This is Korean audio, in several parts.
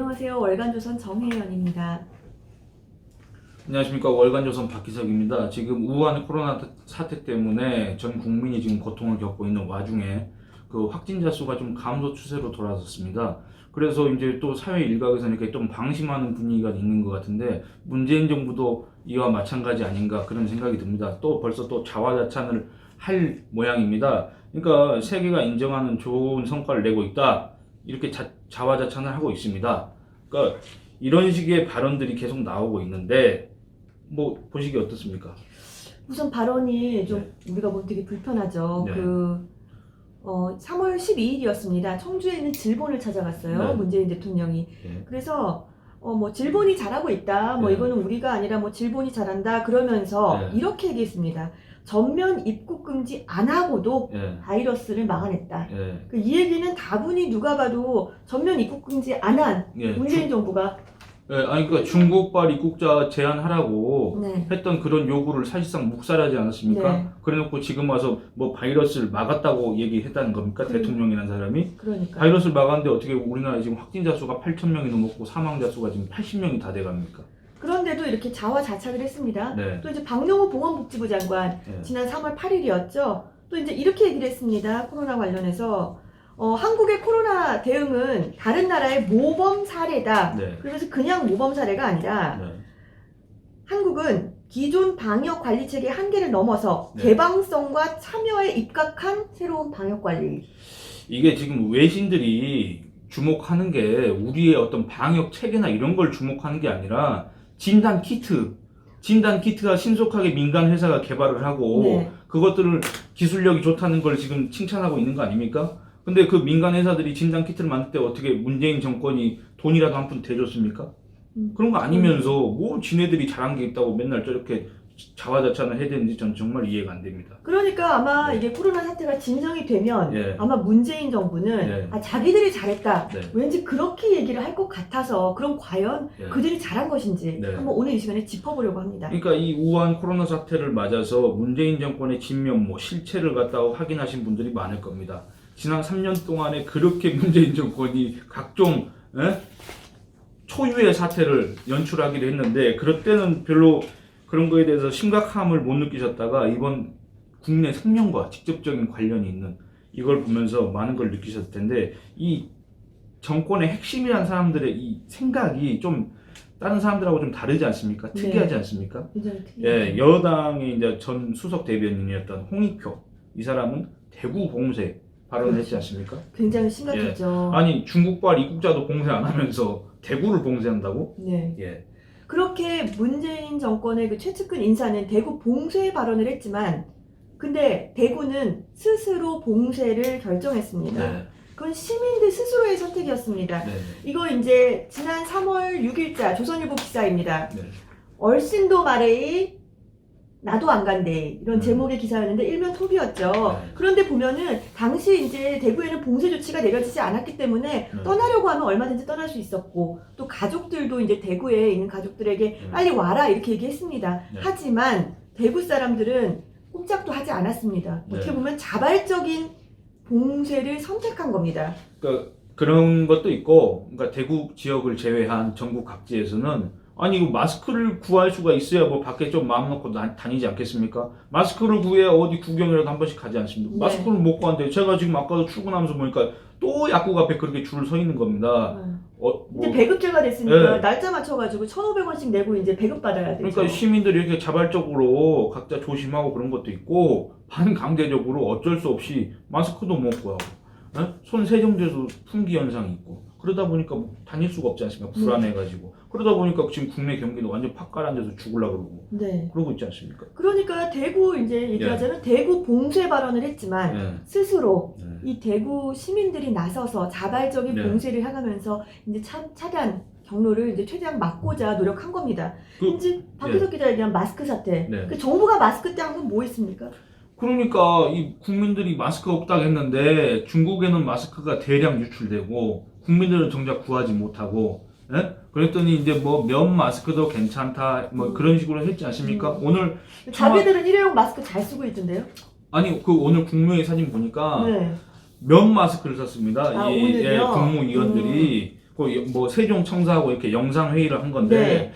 안녕하세요. 월간조선 정혜연입니다. 안녕하십니까. 월간조선 박기석입니다. 지금 우한 코로나 사태 때문에 전 국민이 지금 고통을 겪고 있는 와중에 그 확진자 수가 좀 감소 추세로 돌아섰습니다. 그래서 이제 또 사회 일각에서 이렇게 좀 방심하는 분위기가 있는 것 같은데 문재인 정부도 이와 마찬가지 아닌가 그런 생각이 듭니다. 또 벌써 또 자화자찬을 할 모양입니다. 그러니까 세계가 인정하는 좋은 성과를 내고 있다. 이렇게 자화자찬을 하고 있습니다. 그러니까 이런 식의 발언들이 계속 나오고 있는데 뭐 보시기 어떻습니까? 우선 발언이 좀 우리가 보면 되게 불편하죠. 네. 3월 12일이었습니다. 청주에 있는 질본을 찾아갔어요. 네. 문재인 대통령이. 네. 그래서 뭐 질본이 잘하고 있다. 뭐 네. 이거는 우리가 아니라 뭐 질본이 잘한다. 그러면서 네. 이렇게 얘기했습니다. 전면 입국 금지 안 하고도 예, 바이러스를 막아냈다. 예, 이 얘기는 다분히 누가 봐도 전면 입국 금지 안 한 예. 문재인 정부가 아니 그러니까 중국발 입국자 제한하라고 네. 했던 그런 요구를 사실상 묵살하지 않았습니까? 네. 그래놓고 지금 와서 뭐 바이러스를 막았다고 얘기했다는 겁니까? 그래. 대통령이라는 사람이 그러니까 바이러스를 막았는데 어떻게 우리나라 지금 확진자 수가 8,000명이 넘었고 사망자 수가 지금 80명이 다 돼갑니까? 그런데도 이렇게 자화자찬을 했습니다. 네. 또 이제 박영호 보건복지부 장관 네. 지난 3월 8일이었죠. 또 이제 이렇게 얘기를 했습니다. 코로나 관련해서 한국의 코로나 대응은 다른 나라의 모범 사례다. 네. 그러면서 그냥 모범 사례가 아니라 네. 한국은 기존 방역 관리 체계 한계를 넘어서 네. 개방성과 참여에 입각한 새로운 방역 관리. 이게 지금 외신들이 주목하는 게 우리의 어떤 방역 체계나 이런 걸 주목하는 게 아니라 진단 키트가 신속하게 민간 회사가 개발을 하고 네. 그것들을 기술력이 좋다는 걸 지금 칭찬하고 있는 거 아닙니까? 근데 그 민간 회사들이 진단 키트를 만들 때 어떻게 문재인 정권이 돈이라도 한 푼 대줬습니까? 그런 거 아니면서 뭐 지네들이 잘한 게 있다고 맨날 저렇게 자화자찬을 해야 되는지 전 정말 이해가 안 됩니다. 그러니까 아마 네. 이게 코로나 사태가 진정이 되면 예. 아마 문재인 정부는 네. 자기들이 잘했다. 네. 왠지 그렇게 얘기를 할 것 같아서 그럼 과연 예. 그들이 잘한 것인지 네. 한번 오늘 이 시간에 짚어보려고 합니다. 그러니까 이 우한 코로나 사태를 맞아서 문재인 정권의 진면모, 실체를 갖다가 확인하신 분들이 많을 겁니다. 지난 3년 동안에 그렇게 문재인 정권이 각종 초유의 사태를 연출하기로 했는데 그럴 때는 별로 그런 거에 대해서 심각함을 못 느끼셨다가 이번 국내 생명과 직접적인 관련이 있는 이걸 보면서 많은 걸 느끼셨을 텐데 이 정권의 핵심이라는 사람들의 이 생각이 좀 다른 사람들하고 좀 다르지 않습니까? 특이하지 않습니까? 굉장히 특이해요. 예, 여당의 이제 전 수석 대변인이었던 홍익표 이 사람은 대구 봉쇄 발언을 했지 않습니까? 굉장히 심각했죠. 아니 중국발 입국자도 봉쇄 안 하면서 대구를 봉쇄한다고? 네. 예, 그렇게 문재인 정권의 그 최측근 인사는 대구 봉쇄 발언을 했지만 근데 대구는 스스로 봉쇄를 결정했습니다. 네, 그건 시민들 스스로의 선택이었습니다. 네, 이거 이제 지난 3월 6일자 조선일보 기사입니다. 네, 얼씬도 말해이 나도 안 간대 이런 음. 제목의 기사였는데 일면 톱이었죠. 네. 그런데 보면은 당시 이제 대구에는 봉쇄 조치가 내려지지 않았기 때문에 네. 떠나려고 하면 얼마든지 떠날 수 있었고 또 가족들도 이제 대구에 있는 가족들에게 빨리 와라 이렇게 얘기했습니다. 네. 하지만 대구 사람들은 꼼짝도 하지 않았습니다. 네. 어떻게 보면 자발적인 봉쇄를 선택한 겁니다. 그러니까 그런 것도 있고, 그러니까 대구 지역을 제외한 전국 각지에서는 아니 이거 마스크를 구할 수가 있어야 뭐 밖에 좀 마음 놓고 다니지 않겠습니까? 마스크를 구해야 어디 구경이라도 한 번씩 가지 않습니까? 네. 마스크를 못 구하는데 제가 지금 아까도 출근하면서 보니까 또 약국 앞에 그렇게 줄을 서 있는 겁니다. 이제 배급제가 됐으니까 네. 날짜 맞춰가지고 1,500원씩 내고 이제 배급받아야 되죠. 그러니까 시민들이 이렇게 자발적으로 각자 조심하고 그런 것도 있고 반강제적으로 어쩔 수 없이 마스크도 못 구하고 손 세정제도 품귀 현상이 있고 그러다 보니까 뭐 다닐 수가 없지 않습니까? 불안해가지고 그러다 보니까 지금 국내 경기도 완전 팍 가라앉아서 죽으려고 그러고 네. 그러고 있지 않습니까? 그러니까 대구 이제 얘기하자면 대구 봉쇄 발언을 했지만 네. 스스로 네. 이 대구 시민들이 나서서 자발적인 네. 봉쇄를 해가면서 이제 차단 경로를 이제 최대한 막고자 노력한 겁니다. 이제 박희석 기자 얘기한 마스크 사태. 네. 그 정부가 마스크 때 한 건 뭐 했습니까? 그러니까 이 국민들이 마스크가 없다고 했는데 중국에는 마스크가 대량 유출되고 국민들은 정작 구하지 못하고 그랬더니 이제 뭐 면 마스크도 괜찮다 뭐 그런 식으로 했지 않습니까? 오늘 자기들은 일회용 마스크 잘 쓰고 있던데요? 아니 그 오늘 국무회의 사진 보니까 네. 면 마스크를 썼습니다. 아, 이 오늘요? 국무위원들이 뭐 세종 청사하고 이렇게 영상 회의를 한 건데 네.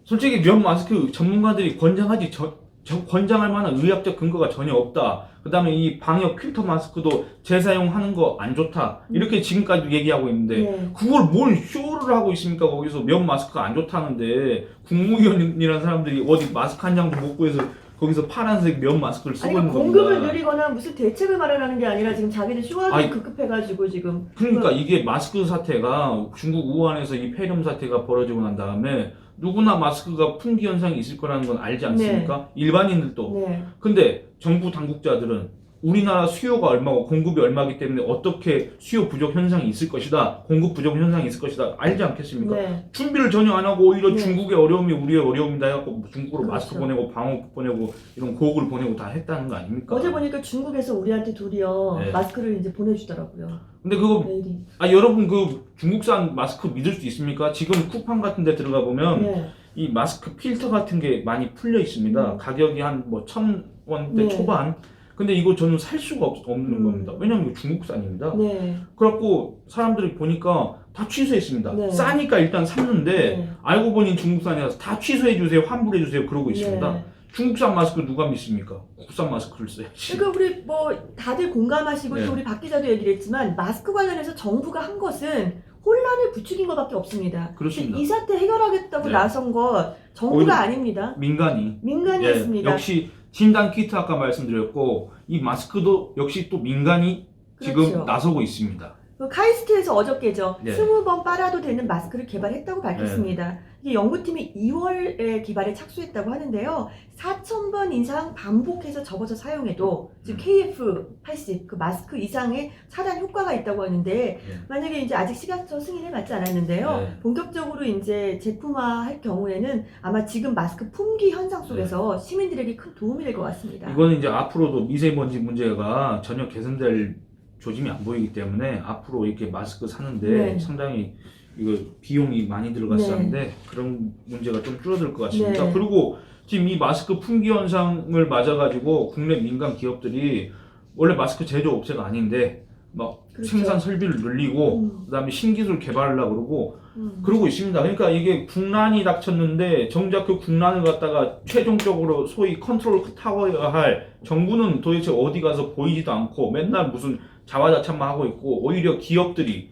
솔직히 면 마스크 전문가들이 권장할 만한 의학적 근거가 전혀 없다. 그다음에 이 방역 필터 마스크도 재사용하는 거 안 좋다. 이렇게 지금까지 얘기하고 있는데 네. 그걸 뭘 쇼를 하고 있습니까? 거기서 면 마스크가 안 좋다는데 국무위원이라는 사람들이 어디 마스크 한 장도 못 구해서 거기서 파란색 면 마스크를 쓰고 아니 있는 공급을 겁니다. 늘리거나 무슨 대책을 마련하는 게 아니라 지금 자기들 쇼하기 아니, 급급해가지고 지금 그러니까 이게 마스크 사태가 중국 우한에서 이 폐렴 사태가 벌어지고 난 다음에 누구나 마스크가 품귀 현상이 있을 거라는 건 알지 않습니까? 일반인들도. 네. 근데 정부 당국자들은 우리나라 수요가 얼마고 공급이 얼마기 때문에 어떻게 수요 부족 현상이 있을 것이다, 공급 부족 현상이 있을 것이다 알지 않겠습니까? 네. 준비를 전혀 안 하고 오히려 네. 중국의 어려움이 우리의 어려움이다 해갖고 중국으로 그렇죠. 마스크 보내고 방어복 보내고 이런 고옥을 보내고 다 했다는 거 아닙니까? 어제 보니까 중국에서 우리한테 도리어 네. 마스크를 이제 보내주더라고요. 근데 그거 메일이. 여러분 그 중국산 마스크 믿을 수 있습니까? 지금 쿠팡 같은 데 들어가 보면 네. 이 마스크 필터 같은 게 많이 풀려 있습니다. 가격이 한 뭐 1,000원대 네. 초반. 근데 이거 저는 살 수가 없는 겁니다. 왜냐면 이거 중국산입니다. 네. 그래갖고 사람들이 보니까 다 취소했습니다. 네. 싸니까 일단 샀는데 네. 알고 알고 보니 중국산이라서 다 취소해 주세요, 환불해 주세요 그러고 있습니다. 네. 중국산 마스크 누가 믿습니까? 국산 마스크를 써야지. 그러니까 우리 뭐 다들 공감하시고 네. 또 우리 박 기자도 얘기를 했지만 마스크 관련해서 정부가 한 것은 혼란을 부추긴 것밖에 없습니다. 그렇습니다. 이 사태 해결하겠다고 네. 나선 것 정부가 오히려 아닙니다. 민간이. 민간이었습니다. 역시 진단 키트 아까 말씀드렸고 이 마스크도 역시 또 민간이 지금 그렇죠. 나서고 있습니다. 그 카이스트에서 어저께죠. 네. 20번 빨아도 되는 마스크를 개발했다고 밝혔습니다. 이게 연구팀이 2월에 개발에 착수했다고 하는데요. 4,000번 이상 반복해서 접어서 사용해도 즉 KF80 그 마스크 이상의 차단 효과가 있다고 하는데 만약에 이제 아직 식약처 승인을 받지 않았는데요. 네. 본격적으로 이제 제품화할 경우에는 아마 지금 마스크 품귀 현상 속에서 시민들에게 큰 도움이 될 것 같습니다. 이거는 이제 앞으로도 미세먼지 문제가 전혀 개선될 조짐이 안 보이기 때문에 앞으로 이렇게 마스크 사는데 네. 상당히 이거 비용이 많이 들어갔었는데 그런 문제가 좀 줄어들 것 같습니다. 네. 그리고 지금 이 마스크 품귀 현상을 맞아가지고 국내 민간 기업들이 원래 마스크 제조업체가 아닌데 막 그렇죠. 생산 설비를 늘리고 그다음에 신기술 개발하려고 그러고 있습니다. 그러니까 이게 국난이 닥쳤는데 정작 그 국난을 갖다가 최종적으로 소위 컨트롤 타워여야 할 정부는 도대체 어디 가서 보이지도 않고 맨날 무슨 자화자찬만 하고 있고 오히려 기업들이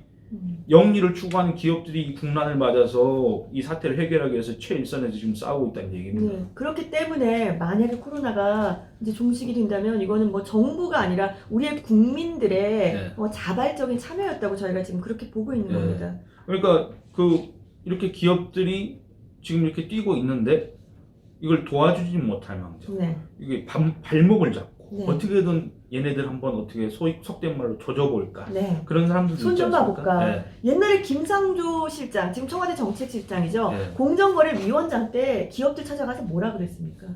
영리를 추구하는 기업들이 이 국난을 맞아서 이 사태를 해결하기 위해서 최일선에서 지금 싸우고 있다는 얘기입니다. 네. 그렇기 때문에 만약에 코로나가 이제 종식이 된다면 이거는 뭐 정부가 아니라 우리의 국민들의 네. 자발적인 참여였다고 저희가 지금 그렇게 보고 있는 네. 겁니다. 그러니까 이렇게 기업들이 지금 이렇게 뛰고 있는데 이걸 도와주지 못할 망정 네. 이게 발목을 잡고 네. 어떻게든 얘네들 한번 어떻게 속된 말로 조져볼까 네. 그런 사람들도 손 있지 좀 않습니까? 봐볼까. 네. 옛날에 김상조 실장, 지금 청와대 정책실장이죠. 네. 공정거래위원장 때 기업들 찾아가서 뭐라 그랬습니까?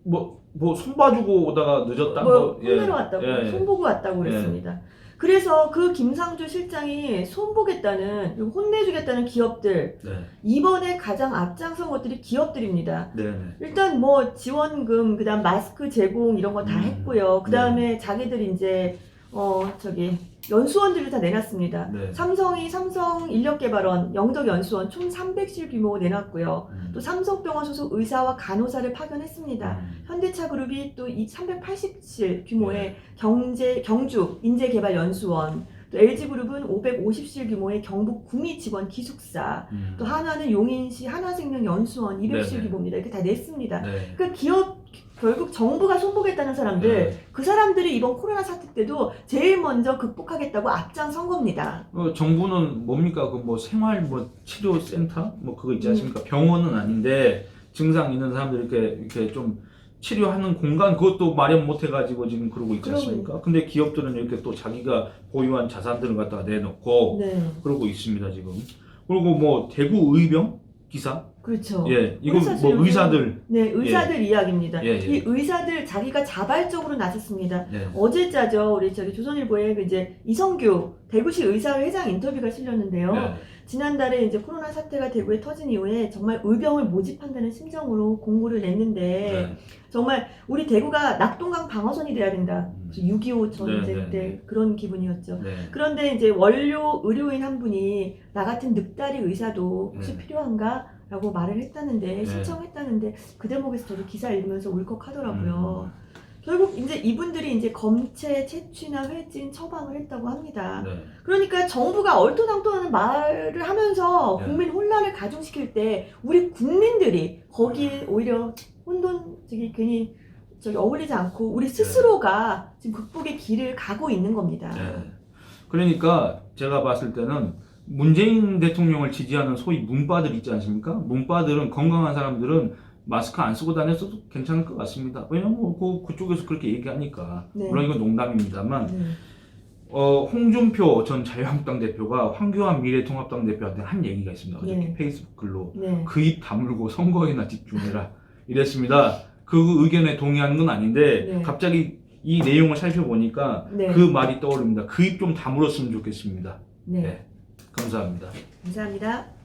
뭐 손봐주고 오다가 늦었다 혼내러 왔다고, 예. 손보고 왔다고 그랬습니다. 그래서 그 김상조 실장이 손보겠다는, 그리고 혼내주겠다는 기업들, 네. 이번에 가장 앞장선 것들이 기업들입니다. 네. 일단 뭐 지원금, 그다음 마스크 제공 이런 거 다 했고요. 그다음에 자기들 이제 연수원들을 다 내놨습니다. 네. 삼성이 삼성 인력개발원 영덕 연수원 총 300실 규모 내놨고요. 또 삼성병원 소속 의사와 간호사를 파견했습니다. 현대차그룹이 또 380실 규모의 경주 인재개발 연수원, 또 LG그룹은 550실 규모의 경북 구미 직원 기숙사, 또 한화는 용인시 한화생명 연수원 200실 네네. 규모입니다. 이렇게 다 냈습니다. 네. 그러니까 기업 결국 정부가 손보겠다는 사람들, 네. 그 사람들이 이번 코로나 사태 때도 제일 먼저 극복하겠다고 앞장선 겁니다. 정부는 뭡니까 그 뭐 생활 치료센터 그거 있지 않습니까? 병원은 아닌데 증상 있는 사람들 이렇게 좀 치료하는 공간 그것도 마련 못 해가지고 지금 그러고 있지 않습니까? 근데 기업들은 이렇게 또 자기가 보유한 자산들을 갖다가 내놓고 네. 그러고 있습니다 지금. 그리고 뭐 대구 의병 기사 그렇죠. 예, 이거 우리 사실 뭐 의사들. 네, 의사들 이야기입니다. 예, 예. 이 의사들 자기가 자발적으로 나섰습니다. 예. 어제자죠. 우리 저기 조선일보에 그 이제 이성규 대구시 의사회장 인터뷰가 실렸는데요. 예. 지난달에 이제 코로나 사태가 대구에 터진 이후에 정말 의병을 모집한다는 심정으로 공고를 냈는데 네. 정말 우리 대구가 낙동강 방어선이 돼야 된다. 6.25 전쟁 네, 네, 때 네. 그런 기분이었죠. 네. 그런데 이제 원료 의료인 한 분이 나 같은 늑다리 의사도 혹시 네. 필요한가? 라고 말을 했다는데 네. 신청했다는데 그 대목에서 저도 기사 읽으면서 울컥하더라고요. 결국 이제 이분들이 이제 검체, 채취나 회진 처방을 했다고 합니다. 네. 그러니까 정부가 얼토당토하는 말을 하면서 네. 국민 혼란을 가중시킬 때 우리 국민들이 거기에 오히려 혼돈적이 괜히 저기 어울리지 않고 우리 스스로가 지금 극복의 길을 가고 있는 겁니다. 네. 그러니까 제가 봤을 때는 문재인 대통령을 지지하는 소위 문바들 있지 않습니까? 문바들은 건강한 사람들은 마스크 안 쓰고 다녔어도 괜찮을 것 같습니다. 왜냐면 그쪽에서 그렇게 얘기하니까. 네. 물론 이건 농담입니다만 네. 홍준표 전 자유한국당 대표가 황교안 미래통합당 대표한테 한 얘기가 있습니다. 어저께 네. 페이스북 글로 네. 그 입 다물고 선거에나 집중해라 이랬습니다. 그 의견에 동의하는 건 아닌데 네. 갑자기 이 내용을 살펴보니까 네. 그 말이 떠오릅니다. 그 입 좀 다물었으면 좋겠습니다. 네. 네. 감사합니다. 감사합니다.